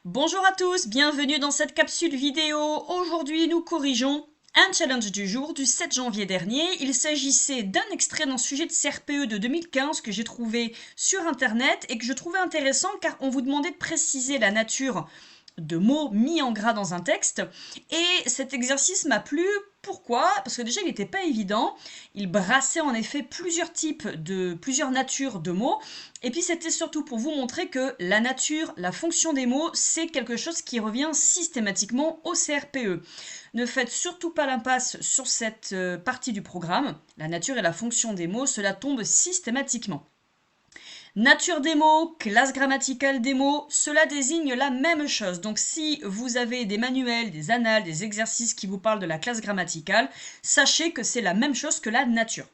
Bonjour à tous, bienvenue dans cette capsule vidéo. Aujourd'hui, nous corrigeons un challenge du jour du 7 janvier dernier. Il s'agissait d'un extrait d'un sujet de CRPE de 2015 que j'ai trouvé sur internet et que je trouvais intéressant car on vous demandait de préciser la nature de mots mis en gras dans un texte. Et cet exercice m'a plu. Pourquoi? Parce que déjà, il n'était pas évident. Il brassait en effet plusieurs natures de mots. Et puis, c'était surtout pour vous montrer que la nature, la fonction des mots, c'est quelque chose qui revient systématiquement au CRPE. Ne faites surtout pas l'impasse sur cette partie du programme. La nature et la fonction des mots, cela tombe systématiquement. Nature des mots, classe grammaticale des mots, cela désigne la même chose. Donc si vous avez des manuels, des annales, des exercices qui vous parlent de la classe grammaticale, sachez que c'est la même chose que la nature.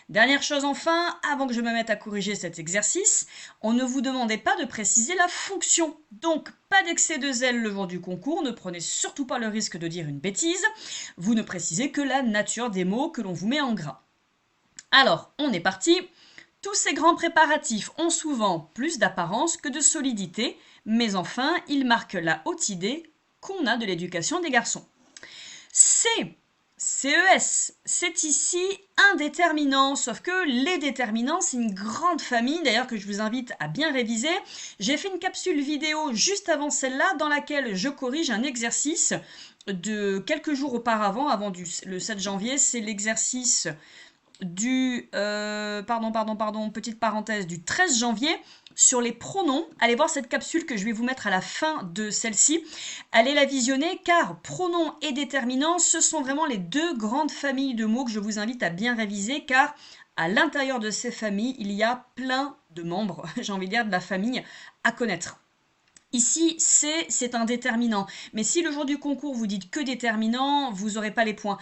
Dernière chose enfin, avant que je me mette à corriger cet exercice, on ne vous demandait pas de préciser la fonction. Donc pas d'excès de zèle le jour du concours, ne prenez surtout pas le risque de dire une bêtise. Vous ne précisez que la nature des mots que l'on vous met en gras. Alors, on est parti. Tous ces grands préparatifs ont souvent plus d'apparence que de solidité, mais enfin, ils marquent la haute idée qu'on a de l'éducation des garçons. CES, c'est ici un déterminant, sauf que les déterminants, c'est une grande famille, d'ailleurs que je vous invite à bien réviser. J'ai fait une capsule vidéo juste avant celle-là, dans laquelle je corrige un exercice de quelques jours auparavant, avant le 7 janvier, c'est l'exercice du, petite parenthèse, du 13 janvier sur les pronoms. Allez voir cette capsule que je vais vous mettre à la fin de celle-ci. Allez la visionner car pronoms et déterminants, ce sont vraiment les deux grandes familles de mots que je vous invite à bien réviser car à l'intérieur de ces familles, il y a plein de membres, j'ai envie de dire, de la famille à connaître. Ici, c'est un déterminant. Mais si le jour du concours, vous dites que déterminant, vous n'aurez pas les points.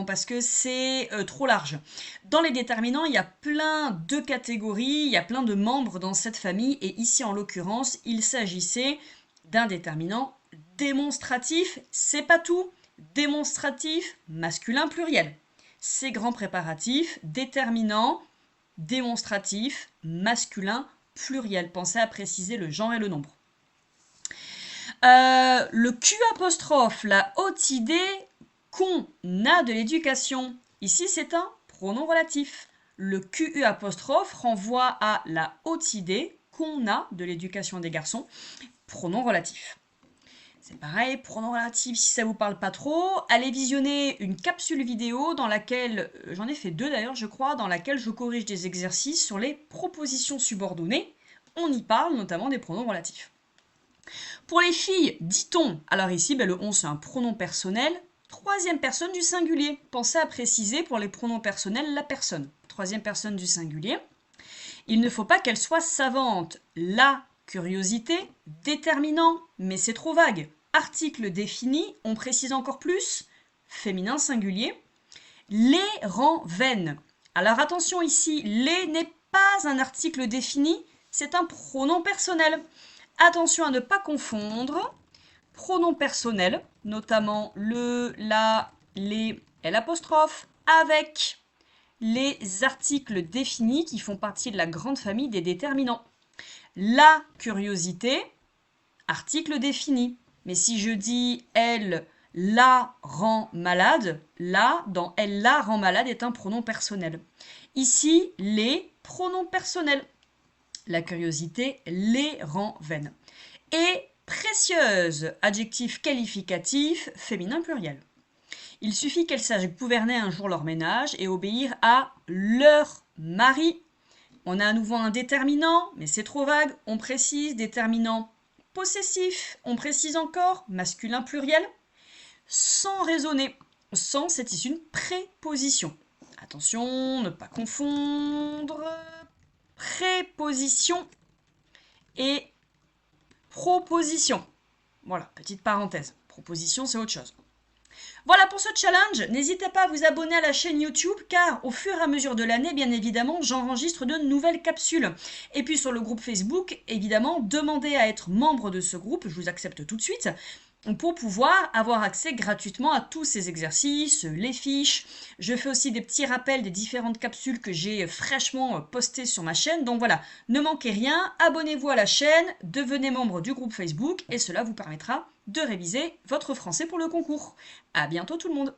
Parce que c'est trop large. Dans les déterminants, il y a plein de catégories, il y a plein de membres dans cette famille. Et ici, en l'occurrence, il s'agissait d'un déterminant démonstratif. C'est pas tout. Démonstratif, masculin pluriel. Ces grands préparatifs, déterminant, démonstratif, masculin pluriel. Pensez à préciser le genre et le nombre. Le Q apostrophe, la haute idée qu'on a de l'éducation. Ici, c'est un pronom relatif. Le QU apostrophe renvoie à la haute idée qu'on a de l'éducation des garçons. Pronom relatif. C'est pareil, pronom relatif, si ça vous parle pas trop, allez visionner une capsule vidéo dans laquelle, j'en ai fait 2 d'ailleurs je crois, dans laquelle je corrige des exercices sur les propositions subordonnées. On y parle notamment des pronoms relatifs. Pour les filles, dit-on, alors ici le on c'est un pronom personnel, troisième personne du singulier. Pensez à préciser pour les pronoms personnels la personne, troisième personne du singulier. Il ne faut pas qu'elle soit savante. La curiosité, déterminant, mais c'est trop vague. Article défini, on précise encore plus, féminin singulier. Les rend vaines. Alors attention ici, les n'est pas un article défini, c'est un pronom personnel. Attention à ne pas confondre pronom personnel, notamment le, la, les, l'apostrophe, avec les articles définis qui font partie de la grande famille des déterminants. La curiosité, article défini. Mais si je dis elle la rend malade, là, dans elle la rend malade est un pronom personnel. Ici, les pronoms personnels. La curiosité les rend vaines. Et précieuse, adjectif qualificatif, féminin pluriel. Il suffit qu'elles sachent gouverner un jour leur ménage et obéir à leur mari. On a à nouveau un déterminant, mais c'est trop vague. On précise déterminant possessif. On précise encore masculin pluriel. Sans raisonner. Sans, c'est ici une préposition. Attention, ne pas confondre préposition et proposition. Voilà, petite parenthèse. Proposition, c'est autre chose. Voilà pour ce challenge. N'hésitez pas à vous abonner à la chaîne YouTube car au fur et à mesure de l'année, bien évidemment, j'enregistre de nouvelles capsules. Et puis sur le groupe Facebook, évidemment, demandez à être membre de ce groupe. Je vous accepte tout de suite. pour pouvoir avoir accès gratuitement à tous ces exercices, les fiches. Je fais aussi des petits rappels des différentes capsules que j'ai fraîchement postées sur ma chaîne. Donc voilà, ne manquez rien, abonnez-vous à la chaîne, devenez membre du groupe Facebook et cela vous permettra de réviser votre français pour le concours. À bientôt tout le monde!